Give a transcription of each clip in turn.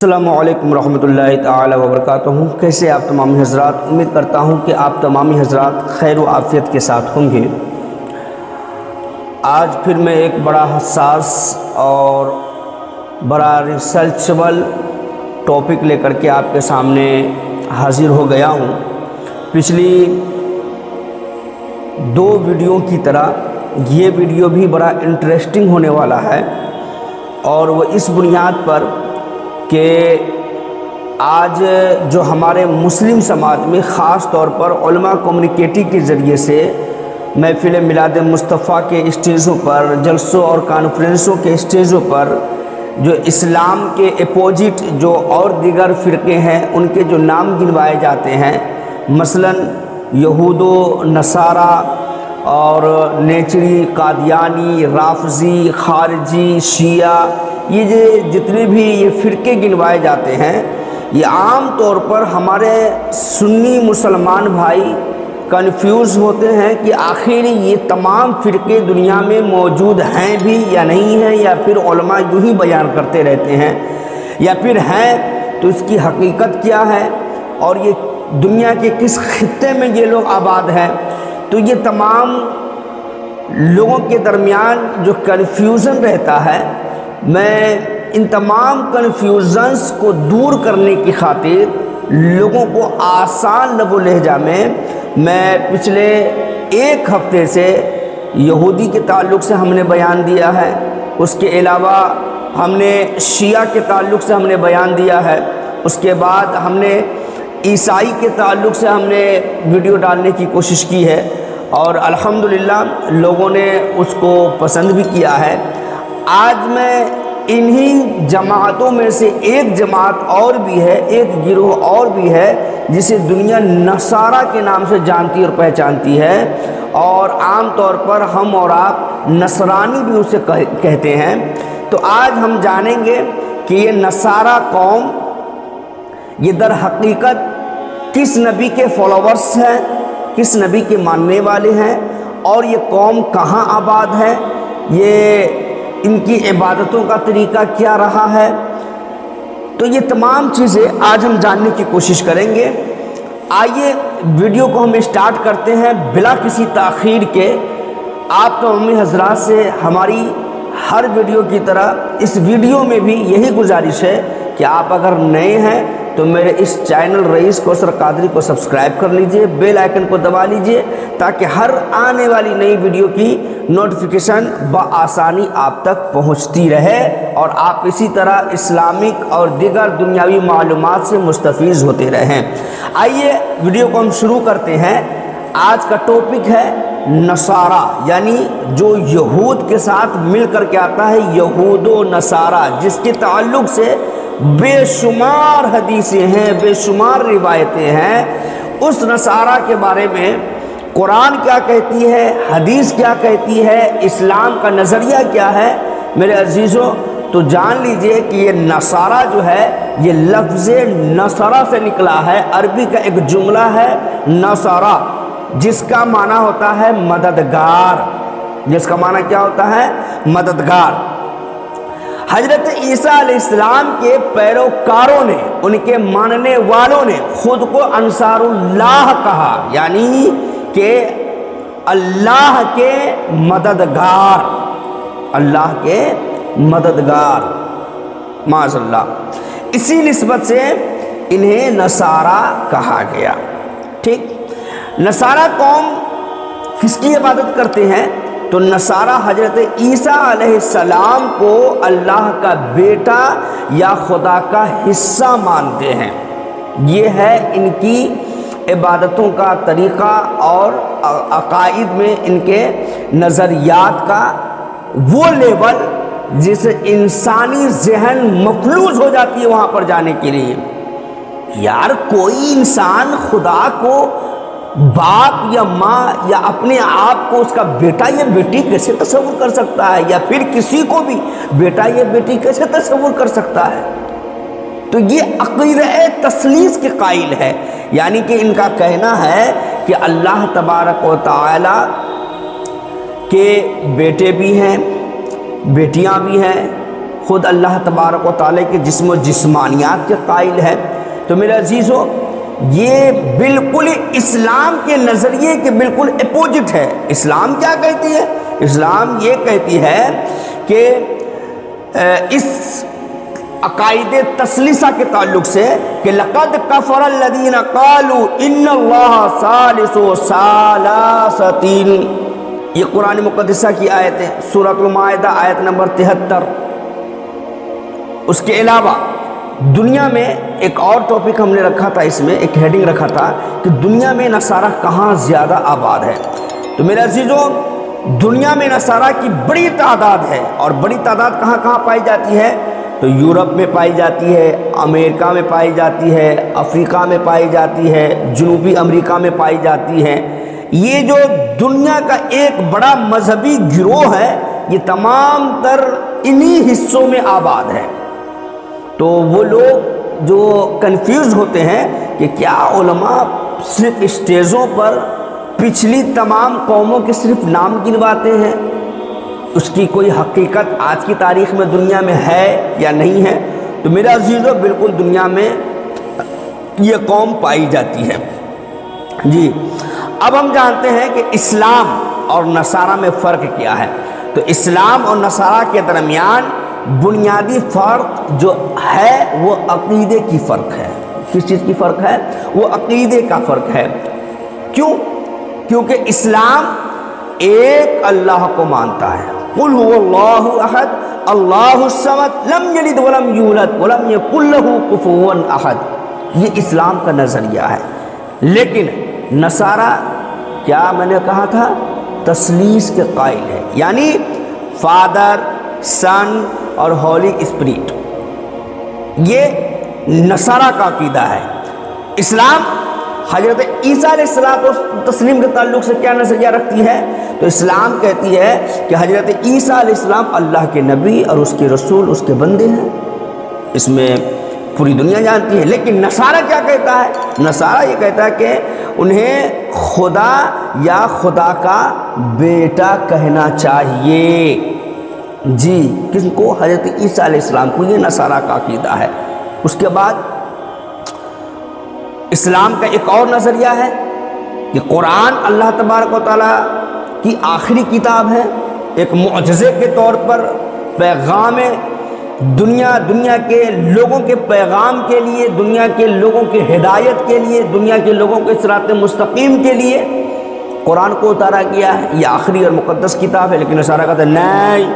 السلام علیکم ورحمۃ اللہ تعالی وبرکاتہ۔ کیسے آپ تمامی حضرات؟ امید کرتا ہوں کہ آپ تمامی حضرات خیر و عافیت کے ساتھ ہوں گے۔ آج پھر میں ایک بڑا حساس اور بڑا ریسرچبل ٹاپک لے کر کے آپ کے سامنے حاضر ہو گیا ہوں۔ پچھلی دو ویڈیو کی طرح یہ ویڈیو بھی بڑا انٹرسٹنگ ہونے والا ہے، اور وہ اس بنیاد پر کہ آج جو ہمارے مسلم سماج میں خاص طور پر علماء کمیونٹی کے ذریعے سے محفل میلاد مصطفیٰ کے اسٹیجوں پر، جلسوں اور کانفرنسوں کے اسٹیجوں پر جو اسلام کے اپوزٹ جو اور دیگر فرقے ہیں ان کے جو نام گنوائے جاتے ہیں، مثلا یہود و نصارہ اور نیچری، قادیانی، رافضی، خارجی، شیعہ، یہ جتنے بھی یہ فرقے گنوائے جاتے ہیں، یہ عام طور پر ہمارے سنی مسلمان بھائی کنفیوز ہوتے ہیں کہ آخر یہ تمام فرقے دنیا میں موجود ہیں بھی یا نہیں ہیں، یا پھر علماء یوں ہی بیان کرتے رہتے ہیں، یا پھر ہیں تو اس کی حقیقت کیا ہے، اور یہ دنیا کے کس خطے میں یہ لوگ آباد ہیں۔ تو یہ تمام لوگوں کے درمیان جو کنفیوژن رہتا ہے، میں ان تمام کنفیوژنس کو دور کرنے کی خاطر لوگوں کو آسان لب و لہجہ میں پچھلے ایک ہفتے سے یہودی کے تعلق سے ہم نے بیان دیا ہے، اس کے علاوہ ہم نے شیعہ کے تعلق سے ہم نے بیان دیا ہے، اس کے بعد ہم نے عیسائی کے تعلق سے ہم نے ویڈیو ڈالنے کی کوشش کی ہے، اور الحمدللہ لوگوں نے اس کو پسند بھی کیا ہے۔ آج میں انہی جماعتوں میں سے ایک جماعت اور بھی ہے، ایک گروہ اور بھی ہے جسے دنیا نصارہ کے نام سے جانتی اور پہچانتی ہے، اور عام طور پر ہم اور آپ نصرانی بھی اسے کہتے ہیں۔ تو آج ہم جانیں گے کہ یہ نصارہ قوم یہ در حقیقت کس نبی کے فالوورز ہیں، کس نبی کے ماننے والے ہیں، اور یہ قوم کہاں آباد ہے، یہ ان کی عبادتوں کا طریقہ کیا رہا ہے۔ تو یہ تمام چیزیں آج ہم جاننے کی کوشش کریں گے۔ آئیے ویڈیو کو ہم اسٹارٹ کرتے ہیں بلا کسی تاخیر کے۔ آپ تمامی حضرات سے ہماری ہر ویڈیو کی طرح اس ویڈیو میں بھی یہی گزارش ہے کہ آپ اگر نئے ہیں تو میرے اس چینل رئیس کوثر قادری کو سبسکرائب کر لیجئے، بیل آئیکن کو دبا لیجئے، تاکہ ہر آنے والی نئی ویڈیو کی نوٹیفیکیشن بآسانی آپ تک پہنچتی رہے، اور آپ اسی طرح اسلامک اور دیگر دنیاوی معلومات سے مستفیض ہوتے رہیں۔ آئیے ویڈیو کو ہم شروع کرتے ہیں۔ آج کا ٹاپک ہے نصارہ، یعنی جو یہود کے ساتھ مل کر کے آتا ہے، یہود و نصارہ، جس کے تعلق سے بے شمار حدیثیں ہیں، بے شمار روایتیں ہیں۔ اس نصارہ کے بارے میں قرآن کیا کہتی ہے، حدیث کیا کہتی ہے، اسلام کا نظریہ کیا ہے، میرے عزیزوں؟ تو جان لیجئے کہ یہ نصارہ جو ہے یہ لفظ نصرہ سے نکلا ہے، عربی کا ایک جملہ ہے نصرہ، جس کا معنی ہوتا ہے مددگار۔ جس کا معنی کیا ہوتا ہے؟ مددگار۔ حضرت عیسیٰ علیہ السلام کے پیروکاروں نے، ان کے ماننے والوں نے خود کو انصار اللہ کہا، یعنی کہ اللہ کے مددگار، اللہ کے مددگار، معاذ اللہ۔ اسی نسبت سے انہیں نصارہ کہا گیا۔ ٹھیک، نصارہ قوم کس کی عبادت کرتے ہیں؟ تو نصارہ حضرت عیسیٰ علیہ السلام کو اللہ کا بیٹا یا خدا کا حصہ مانتے ہیں۔ یہ ہے ان کی عبادتوں کا طریقہ، اور عقائد میں ان کے نظریات کا وہ لیول جس انسانی ذہن مفلوج ہو جاتی ہے وہاں پر جانے کے لیے۔ یار کوئی انسان خدا کو باپ یا ماں یا اپنے آپ کو اس کا بیٹا یا بیٹی کیسے تصور کر سکتا ہے، یا پھر کسی کو بھی بیٹا یا بیٹی کیسے تصور کر سکتا ہے؟ تو یہ عقیدہ تثلیث کے قائل ہے، یعنی کہ ان کا کہنا ہے کہ اللہ تبارک و تعالی کے بیٹے بھی ہیں، بیٹیاں بھی ہیں، خود اللہ تبارک و تعالیٰ کے جسم و جسمانیات کے قائل ہے۔ تو میرے عزیزو، یہ بالکل اسلام کے نظریے کے بالکل اپوزٹ ہے۔ اسلام کیا کہتی ہے؟ اسلام یہ کہتی ہے کہ اس عقائد تثلیثہ کے تعلق سے کہ لقد کفر الذین قالوا ان اللہ ثالث ثلاثۃ، یہ قرآن مقدسہ کی آیت ہے، سورۃ المائدہ آیت نمبر 73۔ اس کے علاوہ دنیا میں ایک اور ٹاپک ہم نے رکھا تھا، اس میں ایک ہیڈنگ رکھا تھا کہ دنیا میں نصارہ کہاں زیادہ آباد ہے۔ تو میرے عزیزو، دنیا میں نصارہ کی بڑی تعداد ہے، اور بڑی تعداد کہاں کہاں پائی جاتی ہے؟ تو یورپ میں پائی جاتی ہے، امریکہ میں پائی جاتی ہے، افریقہ میں پائی جاتی ہے، جنوبی امریکہ میں پائی جاتی ہے۔ یہ جو دنیا کا ایک بڑا مذہبی گروہ ہے، یہ تمام تر انہی حصوں میں آباد ہے۔ تو وہ لوگ جو کنفیوز ہوتے ہیں کہ کیا علماء صرف اسٹیجوں پر پچھلی تمام قوموں کے صرف نام گنواتے ہیں، اس کی کوئی حقیقت آج کی تاریخ میں دنیا میں ہے یا نہیں ہے؟ تو میرے عزیزو، بالکل دنیا میں یہ قوم پائی جاتی ہے۔ جی، اب ہم جانتے ہیں کہ اسلام اور نصارہ میں فرق کیا ہے۔ تو اسلام اور نصارہ کے درمیان بنیادی فرق جو ہے وہ عقیدے کی فرق ہے۔ کس چیز کی فرق ہے؟ وہ عقیدے کا فرق ہے۔ کیوں؟ کیونکہ اسلام ایک اللہ کو مانتا ہے، قل هو اللہ احد اللہ الصمد لم یلد ولم یولد ولم یکن له کفوا احد، یہ اسلام کا نظریہ ہے۔ لیکن نصارہ کیا میں نے کہا تھا؟ تثلیث کے قائل ہے، یعنی فادر، سن اور ہولی اسپرٹ، یہ نصارہ کا عقیدہ ہے۔ اسلام حضرت عیسیٰ علیہ الصلوۃ والتسلیم کے تعلق سے کیا نظریہ رکھتی ہے؟ تو اسلام کہتی ہے کہ حضرت عیسیٰ علیہ السلام اللہ کے نبی اور اس کے رسول، اس کے بندے ہیں۔ اس میں پوری دنیا جانتی ہے۔ لیکن نصارہ کیا کہتا ہے؟ نصارہ یہ کہتا ہے کہ انہیں خدا یا خدا کا بیٹا کہنا چاہیے۔ جی، کس کو؟ حضرت عیسیٰ علیہ السلام کو۔ یہ نصارہ کا عقیدہ ہے۔ اس کے بعد اسلام کا ایک اور نظریہ ہے کہ قرآن اللہ تبارک و تعالیٰ کی آخری کتاب ہے، ایک معجزے کے طور پر پیغام دنیا کے لوگوں کے پیغام کے لیے، دنیا کے لوگوں کے ہدایت کے لیے، دنیا کے لوگوں کے صراط مستقیم کے لیے قرآن کو اتارا گیا ہے۔ یہ آخری اور مقدس کتاب ہے۔ لیکن نصارہ کہتے ہیں نہیں،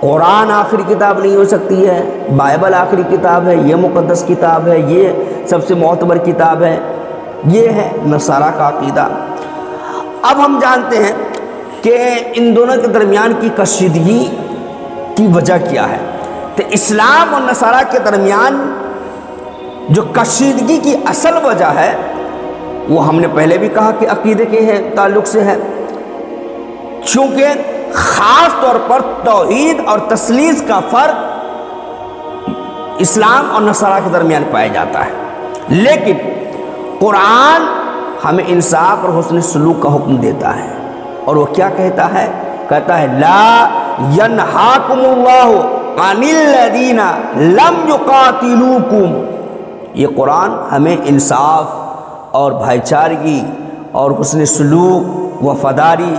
قرآن آخری کتاب نہیں ہو سکتی ہے، بائبل آخری کتاب ہے، یہ مقدس کتاب ہے، یہ سب سے معتبر کتاب ہے۔ یہ ہے نصارہ کا عقیدہ۔ اب ہم جانتے ہیں کہ ان دونوں کے درمیان کی کشیدگی کی وجہ کیا ہے۔ تو اسلام اور نصارہ کے درمیان جو کشیدگی کی اصل وجہ ہے وہ ہم نے پہلے بھی کہا کہ عقیدے کے تعلق سے ہے، چونکہ خاص طور پر توحید اور تثلیث کا فرق اسلام اور نصارہ کے درمیان پایا جاتا ہے۔ لیکن قرآن ہمیں انصاف اور حسن سلوک کا حکم دیتا ہے، اور وہ کیا کہتا ہے؟ کہتا ہے لا ینہاکم اللہ عن الذین لم یقاتلوکم۔ یہ قرآن ہمیں انصاف اور بھائی چارگی اور حسن سلوک، وفاداری،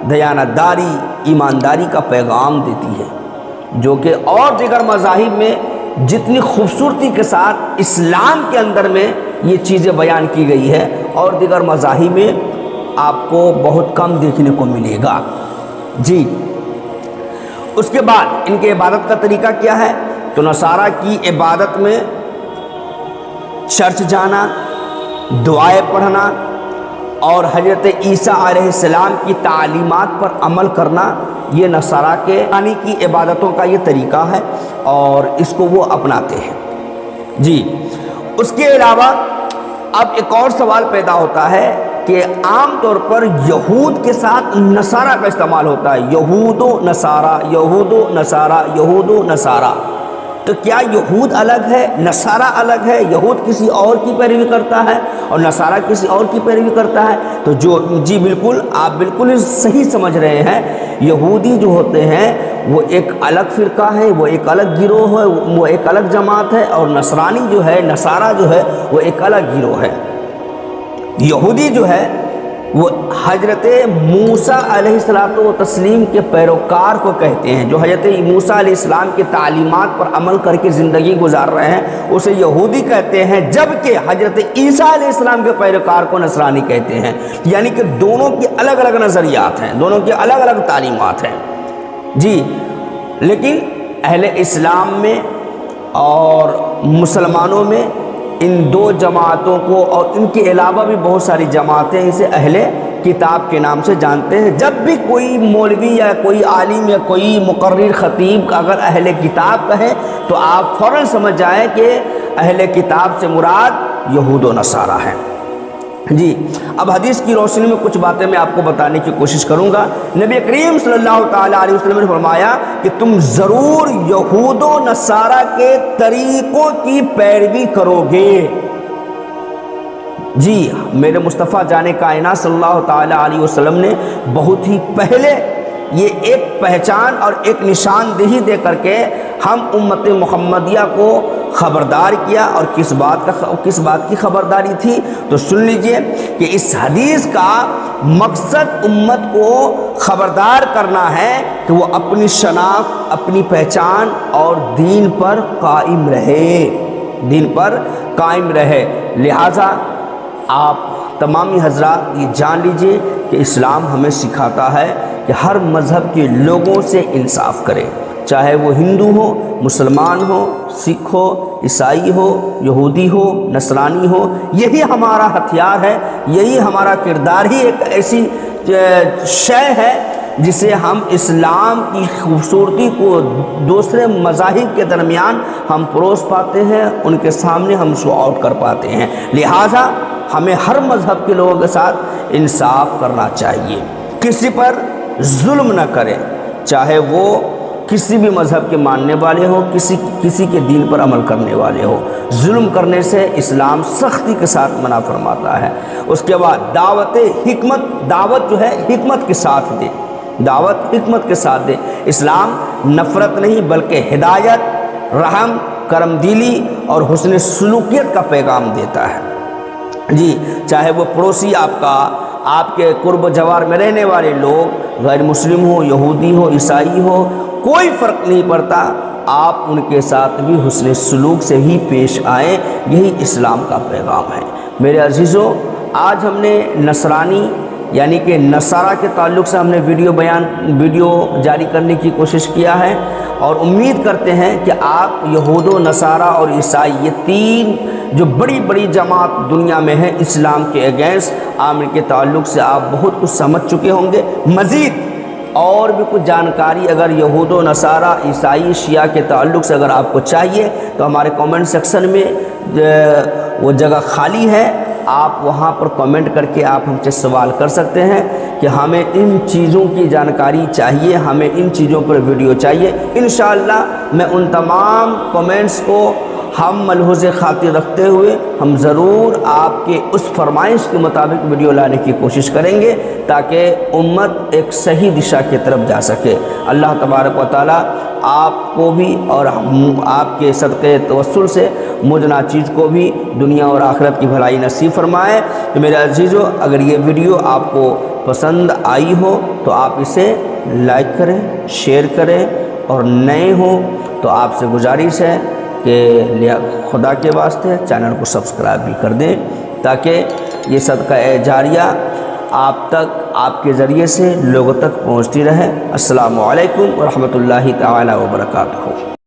دیانتداری، ایمانداری کا پیغام دیتی ہے، جو کہ اور دیگر مذاہب میں جتنی خوبصورتی کے ساتھ اسلام کے اندر میں یہ چیزیں بیان کی گئی ہے، اور دیگر مذاہب میں آپ کو بہت کم دیکھنے کو ملے گا۔ جی، اس کے بعد ان کے عبادت کا طریقہ کیا ہے؟ تو نصارہ کی عبادت میں چرچ جانا، دعائیں پڑھنا اور حضرت عیسیٰ علیہ السلام کی تعلیمات پر عمل کرنا، یہ نصارہ کے یعنی کی عبادتوں کا یہ طریقہ ہے، اور اس کو وہ اپناتے ہیں۔ جی، اس کے علاوہ اب ایک اور سوال پیدا ہوتا ہے کہ عام طور پر یہود کے ساتھ نصارہ کا استعمال ہوتا ہے، یہود و نصارہ، یہود و نصارہ، یہود و نصارہ۔ تو کیا یہود الگ ہے، نصارہ الگ ہے؟ یہود کسی اور کی پیروی کرتا ہے اور نصارہ کسی اور کی پیروی کرتا ہے؟ تو جی بالکل، آپ بالکل صحیح سمجھ رہے ہیں۔ یہودی جو ہوتے ہیں وہ ایک الگ فرقہ ہے، وہ ایک الگ گروہ ہے، وہ ایک الگ جماعت ہے، اور نصرانی جو ہے، نصارہ جو ہے، وہ ایک الگ گروہ ہے۔ یہودی جو ہے وہ حضرت موسیٰ علیہ السلام کے پیروکار کو کہتے ہیں، جو حضرت موسیٰ علیہ السلام کی تعلیمات پر عمل کر کے زندگی گزار رہے ہیں، اسے یہودی کہتے ہیں، جبکہ حضرت عیسیٰ علیہ السلام کے پیروکار کو نصرانی کہتے ہیں۔ یعنی کہ دونوں کی الگ الگ نظریات ہیں، دونوں کی الگ الگ تعلیمات ہیں جی۔ لیکن اہل اسلام میں اور مسلمانوں میں ان دو جماعتوں کو، اور ان کے علاوہ بھی بہت ساری جماعتیں اسے اہل کتاب کے نام سے جانتے ہیں۔ جب بھی کوئی مولوی یا کوئی عالم یا کوئی مقرر خطیب اگر اہل کتاب کہے تو آپ فوراً سمجھ جائیں کہ اہل کتاب سے مراد یہود و نصارہ ہیں جی۔ اب حدیث کی روشنی میں کچھ باتیں میں آپ کو بتانے کی کوشش کروں گا۔ نبی کریم صلی اللہ تعالیٰ علیہ وسلم نے فرمایا کہ تم ضرور یہود و نصارہ کے طریقوں کی پیروی کرو گے جی۔ میرے مصطفیٰ جان کائنات صلی اللہ تعالیٰ علیہ وسلم نے بہت ہی پہلے یہ ایک پہچان اور ایک نشاندہی دے کر کے ہم امت محمدیہ کو خبردار کیا، اور کس بات کی خبرداری تھی تو سن لیجئے کہ اس حدیث کا مقصد امت کو خبردار کرنا ہے کہ وہ اپنی شناخت، اپنی پہچان اور دین پر قائم رہے۔ لہٰذا آپ تمامی حضرات یہ جان لیجئے کہ اسلام ہمیں سکھاتا ہے کہ ہر مذہب کے لوگوں سے انصاف کرے، چاہے وہ ہندو ہو، مسلمان ہو، سکھ ہو، عیسائی ہو، یہودی ہو، نصرانی ہو۔ یہی ہمارا ہتھیار ہے، یہی ہمارا کردار ہی ایک ایسی شے ہے جسے ہم اسلام کی خوبصورتی کو دوسرے مذاہب کے درمیان ہم پروس پاتے ہیں، ان کے سامنے ہم شو آؤٹ کر پاتے ہیں۔ لہٰذا ہمیں ہر مذہب کے لوگوں کے ساتھ انصاف کرنا چاہیے، کسی پر ظلم نہ کریں، چاہے وہ کسی بھی مذہب کے ماننے والے ہو، کسی کے دین پر عمل کرنے والے ہو۔ ظلم کرنے سے اسلام سختی کے ساتھ منع فرماتا ہے۔ اس کے بعد دعوت جو ہے حکمت کے ساتھ دے، دعوت حکمت کے ساتھ دے۔ اسلام نفرت نہیں بلکہ ہدایت، رحم، کرم دلی اور حسن سلوکیت کا پیغام دیتا ہے جی۔ چاہے وہ پڑوسی آپ کے قرب و جوار میں رہنے والے لوگ غیر مسلم ہو، یہودی ہو، عیسائی ہو، کوئی فرق نہیں پڑتا، آپ ان کے ساتھ بھی حسن سلوک سے ہی پیش آئیں، یہی اسلام کا پیغام ہے۔ میرے عزیزوں، آج ہم نے نصرانی یعنی کہ نصارہ کے تعلق سے ہم نے ویڈیو جاری کرنے کی کوشش کیا ہے، اور امید کرتے ہیں کہ آپ یہود و نصارہ اور عیسائی، یہ تین جو بڑی بڑی جماعت دنیا میں ہے اسلام کے اگینسٹ، عامر کے تعلق سے آپ بہت کچھ سمجھ چکے ہوں گے۔ مزید اور بھی کچھ جانکاری اگر یہود و نصارہ، عیسائی، شیعہ کے تعلق سے اگر آپ کو چاہیے تو ہمارے کامنٹ سیکشن میں وہ جگہ خالی ہے، آپ وہاں پر کامنٹ کر کے آپ ہم سے سوال کر سکتے ہیں کہ ہمیں ان چیزوں کی جانکاری چاہیے، ہمیں ان چیزوں پر ویڈیو چاہیے۔ انشاءاللہ میں ان تمام کامنٹس کو ہم ملحوظ خاطر رکھتے ہوئے ہم ضرور آپ کے اس فرمائش کے مطابق ویڈیو لانے کی کوشش کریں گے تاکہ امت ایک صحیح دشا کی طرف جا سکے۔ اللہ تبارک و تعالیٰ آپ کو بھی اور آپ کے صدقے توسل سے مجھ ناچیز کو بھی دنیا اور آخرت کی بھلائی نصیب فرمائے۔ تو میرے عزیزو، اگر یہ ویڈیو آپ کو پسند آئی ہو تو آپ اسے لائک کریں، شیئر کریں، اور نئے ہوں تو آپ سے گزارش ہے کہ خدا کے واسطے چینل کو سبسکرائب بھی کر دیں تاکہ یہ صدقہ جاریہ آپ تک، آپ کے ذریعے سے لوگوں تک پہنچتی رہے۔ السلام علیکم ورحمۃ اللہ تعالی وبرکاتہ۔